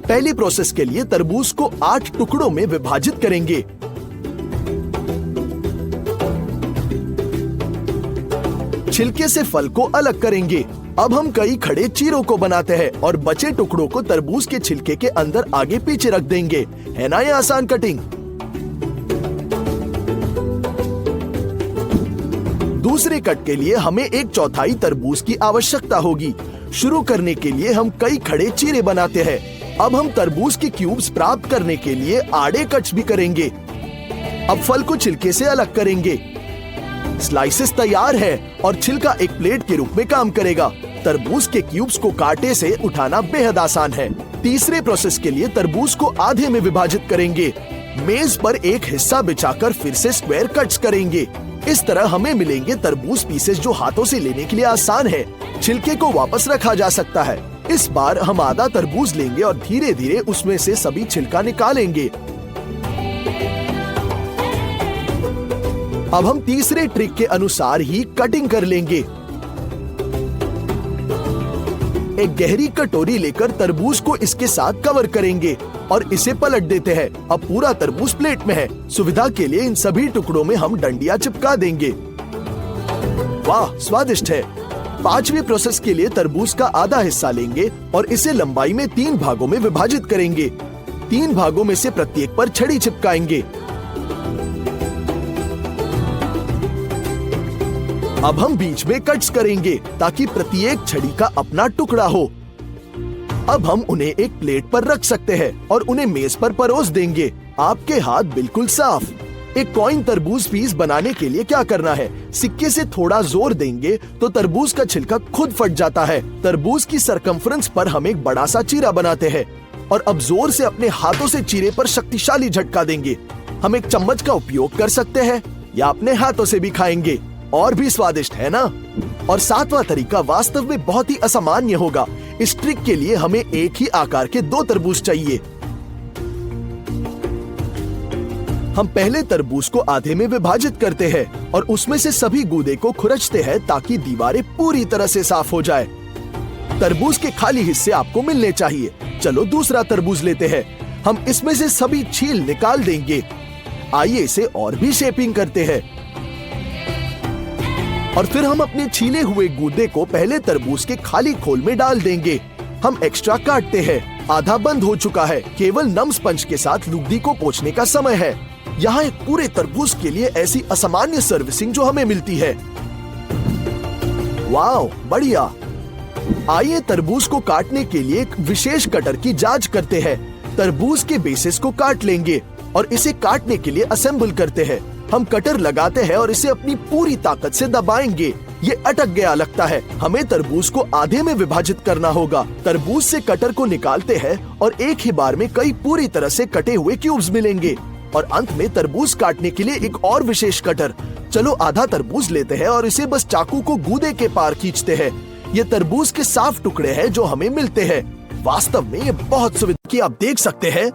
पहली प्रोसेस के लिए तरबूज को 8 टुकड़ों में विभाजित करेंगे। छिलके से फल को अलग करेंगे। अब हम कई खड़े चीरों को बनाते हैं और बचे टुकड़ों को तरबूज के छिलके के अंदर आगे पीछे रख देंगे। है ना ये आसान कटिंग? दूसरे कट के लिए हमें 1/4 तरबूज की आवश्यकता होगी। शुरू करने के लिए हम कई खड़े चीरे बनाते हैं। अब हम तरबूज के क्यूब्स प्राप्त करने के लिए आड़े कट्स भी करेंगे। अब फल को छिलके से अलग करेंगे। स्लाइसेस तैयार है और छिलका एक प्लेट के रूप में काम करेगा। तरबूज के क्यूब्स को कांटे से उठाना बेहद आसान है। तीसरे प्रोसेस के लिए तरबूज को आधे में विभाजित करेंगे। मेज पर एक हिस्सा बिछाकर फिर से स्क्वायर कट्स करेंगे। इस तरह हमें मिलेंगे तरबूज पीसेस जो हाथों से लेने के लिए आसान है। छिलके को वापस रखा जा सकता है। इस बार हम आधा तरबूज लेंगे और धीरे धीरे उसमें से सभी छिलका निकालेंगे। अब हम तीसरे ट्रिक के अनुसार ही कटिंग कर लेंगे। एक गहरी कटोरी लेकर तरबूज को इसके साथ कवर करेंगे और इसे पलट देते हैं। अब पूरा तरबूज प्लेट में है। सुविधा के लिए इन सभी टुकड़ों में हम डंडियां चिपका देंगे। वाह, स्वादिष्ट है। पांचवी प्रोसेस के लिए तरबूज का आधा हिस्सा लेंगे और इसे लंबाई में 3 भागों में विभाजित करेंगे। 3 भागों में से प्रत्येक पर छड़ी चिपकाएंगे। अब हम बीच में कट्स करेंगे ताकि प्रत्येक छड़ी का अपना टुकड़ा हो। अब हम उन्हें एक प्लेट पर रख सकते हैं और उन्हें मेज पर परोस देंगे। आपके हाथ बिल्कुल साफ। एक कॉइन तरबूज पीस बनाने के लिए क्या करना है? सिक्के से थोड़ा जोर देंगे तो तरबूज का छिलका खुद फट जाता है। तरबूज की सरकमफ्रेंस पर हम एक बड़ा सा चीरा बनाते हैं और अब जोर से अपने हाथों से चीरे पर शक्तिशाली झटका देंगे। हम एक चम्मच का उपयोग कर सकते हैं या अपने हाथों से भी खाएंगे, और भी स्वादिष्ट है ना? और 7वां तरीका वास्तव में बहुत ही असामान्य होगा। इस ट्रिक के लिए हमें एक ही आकार के 2 तरबूज चाहिए। हम पहले तरबूज को आधे में विभाजित करते हैं और उसमें से सभी गूदे को खुरचते हैं ताकि दीवारें पूरी तरह से साफ हो जाए। तरबूज के खाली हिस्से आपको मिलने चाहिए। चलो दूसरा तरबूज लेते हैं। हम इसमें से सभी छील निकाल देंगे। आइए इसे और भी शेपिंग करते हैं। और फिर हम अपने छीले हुए गूदे को पहले तरबूज के खाली खोल में डाल देंगे। हम एक्स्ट्रा काटते हैं। आधा बंद हो चुका है। केवल नम स्पंज के साथ लुगदी को पोंछने का समय है। यहाँ एक पूरे तरबूज के लिए ऐसी असामान्य सर्विसिंग जो हमें मिलती है। वाओ, बढ़िया। आइए तरबूज को काटने के लिए एक विशेष कटर की जांच करते हैं। तरबूज के बेसिस को काट लेंगे और इसे काटने के लिए असेंबल करते हैं। हम कटर लगाते हैं और इसे अपनी पूरी ताकत से दबाएंगे। ये अटक गया लगता है। हमें तरबूज को आधे में विभाजित करना होगा। तरबूज से कटर को निकालते हैं और एक ही बार में कई पूरी तरह से कटे हुए क्यूब्स मिलेंगे। और अंत में तरबूज काटने के लिए एक और विशेष कटर। चलो आधा तरबूज लेते हैं और इसे बस चाकू को गूदे के पार खींचते हैं। ये तरबूज के साफ टुकड़े हैं जो हमें मिलते हैं। वास्तव में ये बहुत सुविधा की आप देख सकते हैं।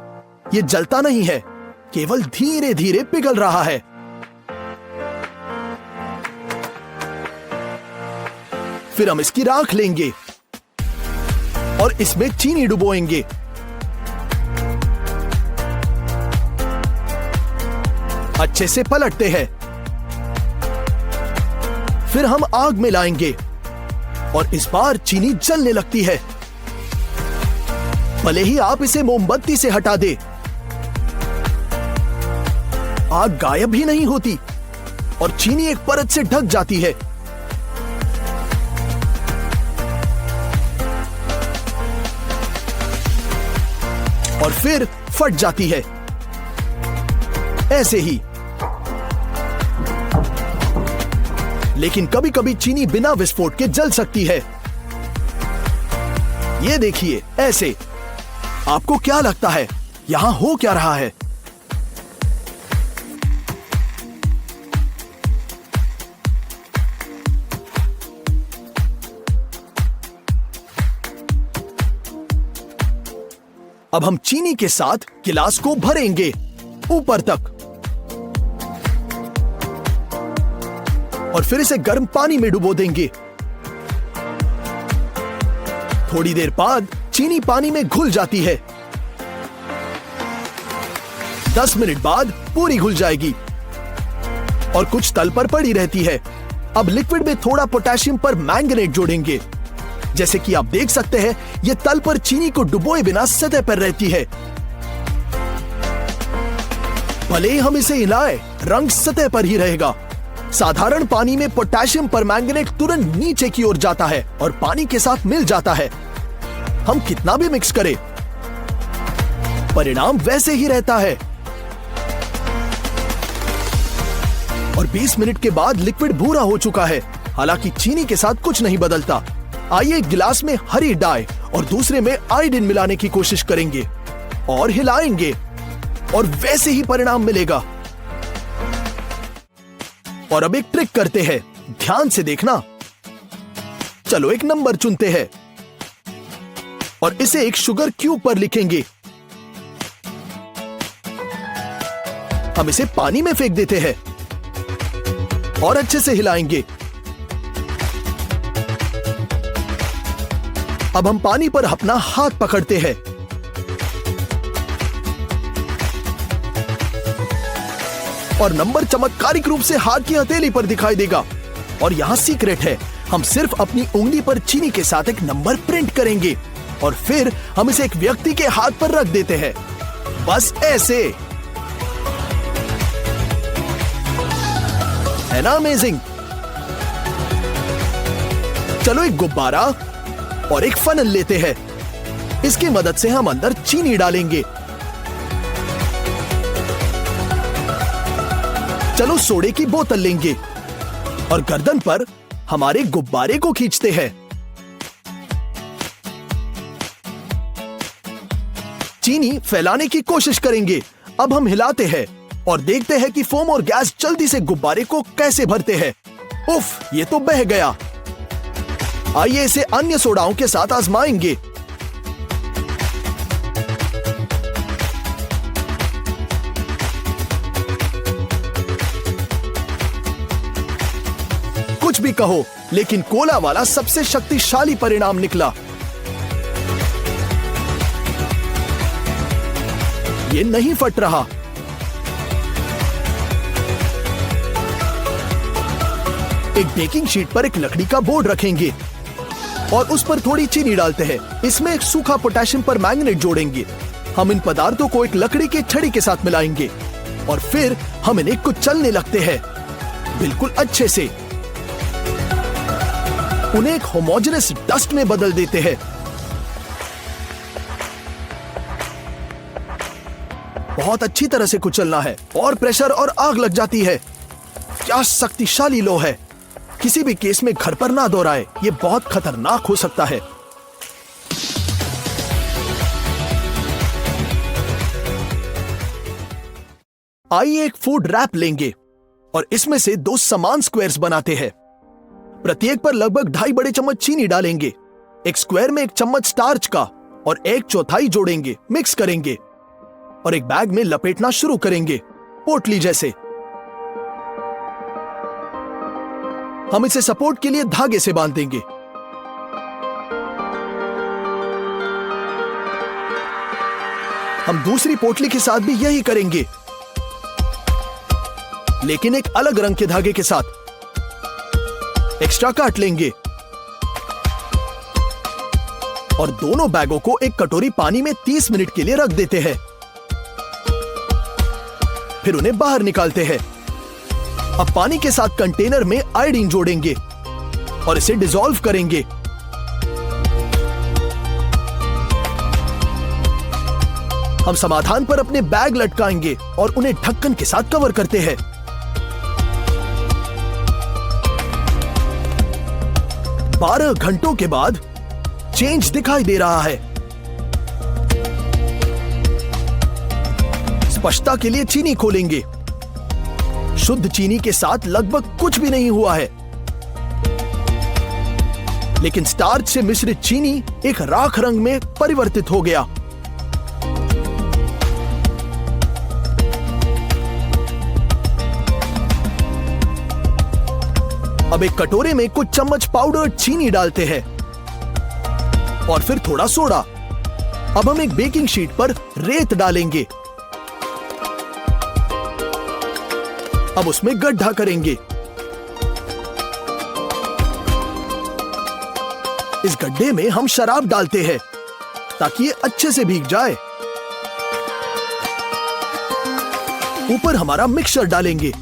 ये जलता नहीं है, केवल धीरे धीरे पिघल रहा है। फिर हम इसकी राख लेंगे और इसमें चीनी डुबोएंगे। अच्छे से पलटते हैं। फिर हम आग में लाएंगे और इस बार चीनी जलने लगती है। भले ही आप इसे मोमबत्ती से हटा दे, आग गायब ही नहीं होती और चीनी एक परत से ढक जाती है। और फिर फट जाती है, ऐसे ही। लेकिन कभी कभी चीनी बिना विस्फोट के जल सकती है। ये देखिए, ऐसे। आपको क्या लगता है यहां हो क्या रहा है? अब हम चीनी के साथ गिलास को भरेंगे ऊपर तक और फिर इसे गर्म पानी में डुबो देंगे। थोड़ी देर बाद चीनी पानी में घुल जाती है 10 मिनट बाद पूरी घुल जाएगी और कुछ तल पर पड़ी रहती है। अब लिक्विड में थोड़ा पोटेशियम पर मैंगनेट जोड़ेंगे। जैसे कि आप देख सकते हैं, ये तल पर चीनी को डुबोए बिना सतह पर रहती है। भले ही हम इसे हिलाएं, रंग सतह पर ही रहेगा। साधारण पानी में पोटेशियम परमैंगनेट तुरंत नीचे की ओर जाता है और पानी के साथ मिल जाता है। हम कितना भी मिक्स करें, परिणाम वैसे ही रहता है। और 20 मिनट के बाद लिक्विड भूरा हो चुका है। हालांकि चीनी के साथ कुछ नहीं बदलता। आइए एक गिलास में हरी डाई और दूसरे में आयोडीन मिलाने की कोशिश करेंगे और हिलाएंगे और वैसे ही परिणाम मिलेगा। और अब एक ट्रिक करते हैं, ध्यान से देखना। चलो एक नंबर चुनते हैं और इसे एक शुगर क्यूब पर लिखेंगे। हम इसे पानी में फेंक देते हैं और अच्छे से हिलाएंगे। अब हम पानी पर अपना हाथ पकड़ते हैं और नंबर चमत्कारिक रूप से हाथ की हथेली पर दिखाई देगा। और यहां सीक्रेट है, हम सिर्फ अपनी उंगली पर चीनी के साथ एक नंबर प्रिंट करेंगे और फिर हम इसे एक व्यक्ति के हाथ पर रख देते हैं, बस ऐसे। है ना अमेजिंग? चलो एक गुब्बारा और एक फनल लेते हैं। इसकी मदद से हम अंदर चीनी डालेंगे। चलो सोडे की बोतल लेंगे और गर्दन पर हमारे गुब्बारे को खींचते हैं। चीनी फैलाने की कोशिश करेंगे। अब हम हिलाते हैं और देखते हैं कि फोम और गैस जल्दी से गुब्बारे को कैसे भरते हैं। उफ, ये तो बह गया। आइए इसे अन्य सोडाओं के साथ आजमाएंगे। कुछ भी कहो, लेकिन कोला वाला सबसे शक्तिशाली परिणाम निकला। ये नहीं फट रहा। एक बेकिंग शीट पर एक लकड़ी का बोर्ड रखेंगे और उस पर थोड़ी चीनी डालते हैं। इसमें एक सूखा पोटेशियम परमैंगनेट जोड़ेंगे। हम इन पदार्थों को एक लकड़ी की छड़ी के साथ मिलाएंगे और फिर हम इन्हें कुचलने लगते हैं, बिल्कुल अच्छे से। उन्हें एक होमोजेनस डस्ट में बदल देते हैं। बहुत अच्छी तरह से कुचलना है और प्रेशर और आग लग जाती है। क्या शक्तिशाली लो है। किसी भी केस में घर पर ना दोहराए, ये बहुत खतरनाक हो सकता है। आइए एक फूड रैप लेंगे और इसमें से 2 समान स्क्वायर्स बनाते हैं। प्रत्येक पर लगभग 2.5 बड़े चम्मच चीनी डालेंगे। एक स्क्वायर में 1 चम्मच स्टार्च का और 1/4 जोड़ेंगे, मिक्स करेंगे और एक बैग में लपेटना शुरू करेंगे, पोटली जैसे। हम इसे सपोर्ट के लिए धागे से बांध देंगे। हम दूसरी पोटली के साथ भी यही करेंगे, लेकिन एक अलग रंग के धागे के साथ। एक्स्ट्रा काट लेंगे और दोनों बैगों को एक कटोरी पानी में 30 मिनट के लिए रख देते हैं। फिर उन्हें बाहर निकालते हैं। अब पानी के साथ कंटेनर में आयोडीन जोड़ेंगे और इसे डिसॉल्व करेंगे। हम समाधान पर अपने बैग लटकाएंगे और उन्हें ढक्कन के साथ कवर करते हैं। बारह घंटों के बाद चेंज दिखाई दे रहा है। स्पष्टता के लिए चीनी खोलेंगे। शुद्ध चीनी के साथ लगभग कुछ भी नहीं हुआ है, लेकिन स्टार्च से मिश्रित चीनी एक राख रंग में परिवर्तित हो गया। अब एक कटोरे में कुछ चम्मच पाउडर्ड चीनी डालते हैं और फिर थोड़ा सोडा। अब हम एक बेकिंग शीट पर रेत डालेंगे अब उसमें गड्ढा करेंगे। इस गड्ढे में हम शराब डालते हैं ताकि ये अच्छे से भीग जाए। ऊपर हमारा मिक्सचर डालेंगे।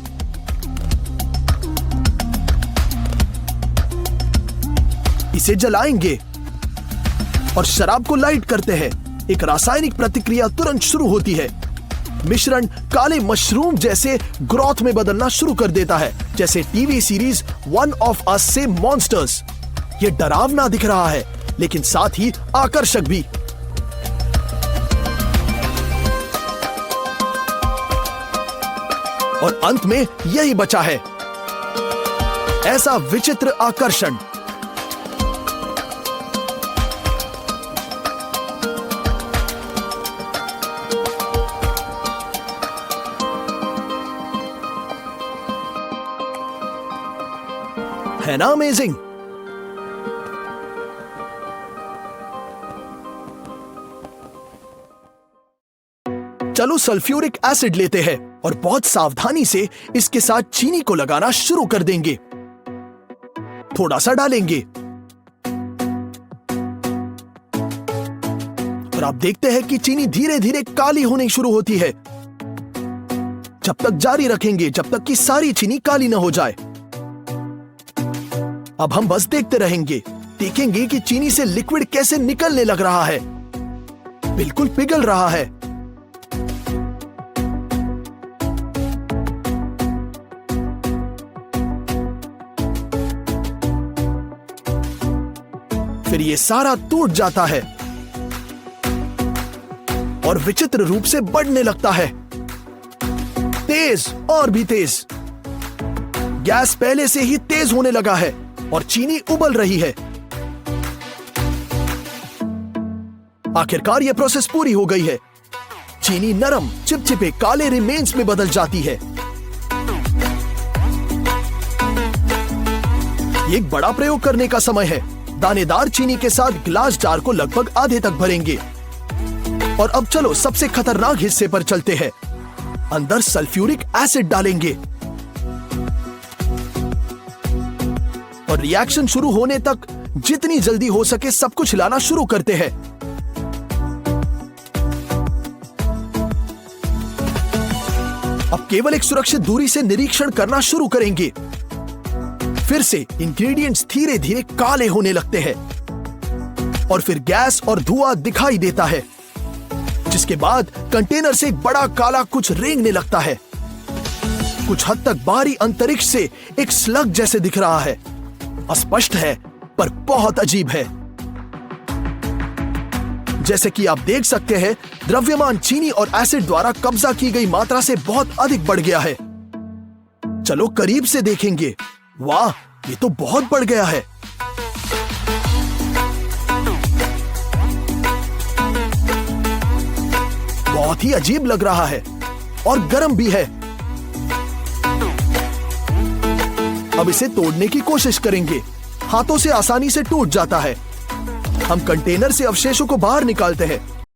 इसे जलाएंगे और शराब को लाइट करते हैं। एक रासायनिक प्रतिक्रिया तुरंत शुरू होती है। मिश्रण काले मशरूम जैसे ग्रोथ में बदलना शुरू कर देता है, जैसे TV series one of us से मॉन्स्टर्स। ये डरावना दिख रहा है लेकिन साथ ही आकर्षक भी। और अंत में यही बचा है, ऐसा विचित्र आकर्षण। है ना अमेजिंग? चलो सल्फ्यूरिक एसिड लेते हैं और बहुत सावधानी से इसके साथ चीनी को लगाना शुरू कर देंगे। थोड़ा सा डालेंगे और आप देखते हैं कि चीनी धीरे धीरे काली होनी शुरू होती है। जब तक जारी रखेंगे जब तक कि सारी चीनी काली न हो जाए। अब हम बस देखते रहेंगे, देखेंगे कि चीनी से लिक्विड कैसे निकलने लग रहा है। बिल्कुल पिघल रहा है। फिर ये सारा टूट जाता है और विचित्र रूप से बढ़ने लगता है, तेज और भी तेज। गैस पहले से ही तेज होने लगा है और चीनी उबल रही है। आखिरकार यह प्रोसेस पूरी हो गई है। चीनी नरम चिपचिपे काले रिमेन्स में बदल जाती है। ये एक बड़ा प्रयोग करने का समय है। दानेदार चीनी के साथ ग्लास जार को लगभग आधे तक भरेंगे। और अब चलो सबसे खतरनाक हिस्से पर चलते हैं। अंदर सल्फ्यूरिक एसिड डालेंगे और रिएक्शन शुरू होने तक जितनी जल्दी हो सके सब कुछ हिलाना शुरू करते हैं। अब केवल एक सुरक्षित दूरी से निरीक्षण करना शुरू करेंगे। फिर से इंग्रेडिएंट्स धीरे धीरे काले होने लगते हैं और फिर गैस और धुआं दिखाई देता है, जिसके बाद कंटेनर से एक बड़ा काला कुछ रेंगने लगता है। कुछ हद तक बाहरी अंतरिक्ष से एक स्लग जैसे दिख रहा है। अस्पष्ट है पर बहुत अजीब है। जैसे कि आप देख सकते हैं, द्रव्यमान चीनी और एसिड द्वारा कब्जा की गई मात्रा से बहुत अधिक बढ़ गया है। चलो करीब से देखेंगे। वाह, ये तो बहुत बढ़ गया है। बहुत ही अजीब लग रहा है और गर्म भी है। अब इसे तोड़ने की कोशिश करेंगे। हाथों से आसानी से टूट जाता है। हम कंटेनर से अवशेषों को बाहर निकालते हैं